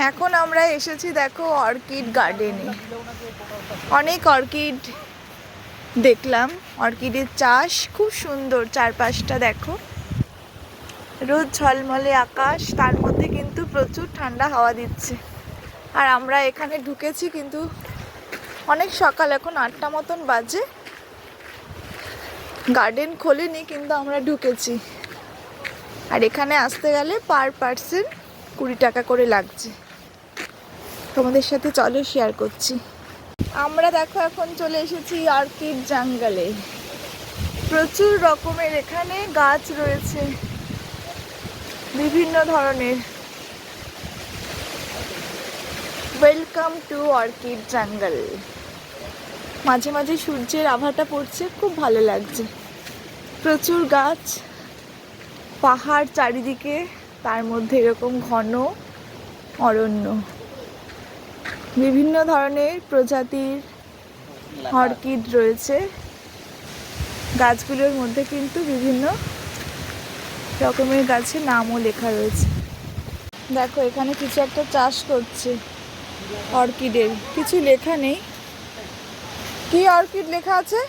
এখন আমরা এসেছি দেখো অর্কিড গার্ডেনে। অনেক অর্কিড দেখলাম, অর্কিডের চাষ খুব সুন্দর। চারপাশটা দেখো, রোদ ঝলমলে আকাশ, তার মধ্যে কিন্তু প্রচুর ঠান্ডা হাওয়া দিচ্ছে। আর আমরা এখানে ঢুকেছি কিন্তু অনেক সকাল, এখন 8টা মতন বাজে। গার্ডেন খোলেনি কিন্তু আমরা ঢুকেছি। আর এখানে আসতে গেলে পার পার্সন 20 টাকা করে লাগছে। তোমাদের সাথে চলো শেয়ার করছি। আমরা দেখো এখন চলে এসেছি অর্কিড জঙ্গলে। প্রচুর রকমের এখানে গাছ রয়েছে, বিভিন্ন ধরনের। ওয়েলকাম টু অর্কিড জঙ্গল। মাঝে মাঝে সূর্যের আভাটা পড়ছে, খুব ভালো লাগছে। প্রচুর গাছ, পাহাড় চারিদিকে, তার মধ্যে এরকম ঘন অরণ্য। বিভিন্ন ধরনের প্রজাতির অর্কিড রয়েছে। গাছগুলোর মধ্যে কিন্তু বিভিন্ন রকমের গাছের নামও লেখা রয়েছে। দেখো এখানে কিছু একটা চাষ করছে অর্কিডের, কিছু লেখা নেই। কি অর্কিড লেখা আছে?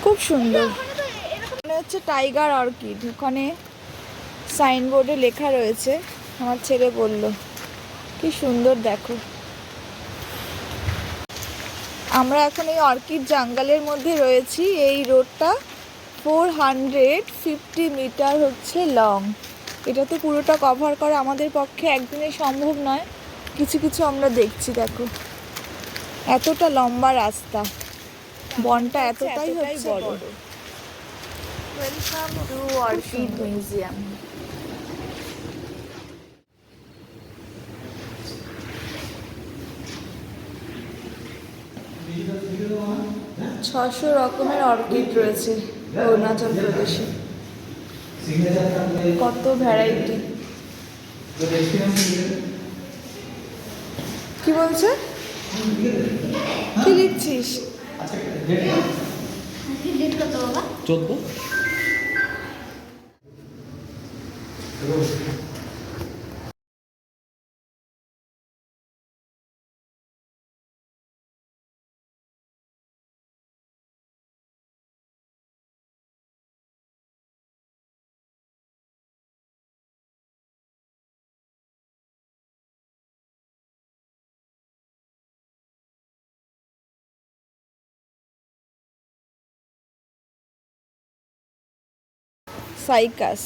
খুব সুন্দর, মনে হচ্ছে টাইগার অর্কিড। ওখানে সাইনবোর্ডে লেখা রয়েছে, আমার ছেলে বলল। কি সুন্দর দেখো। আমরা এখন এই অর্কিড জঙ্গলের মধ্যে রয়েছি। এই রোডটা 450 মিটার হচ্ছে লং। এটা তো পুরোটা কভার করা আমাদের পক্ষে একদিনে সম্ভব নয়। কিছু কিছু আমরা দেখছি, দেখো এতটা লম্বা রাস্তা, বনটা এতটাই বড়। Welcome to orchid museum. ছশো রকমের অর্কিড রয়েছে অরুণাচল প্রদেশে। কত ভ্যারাইটি। কি বলছে? কি লিখছিস? 14। সাইকাস।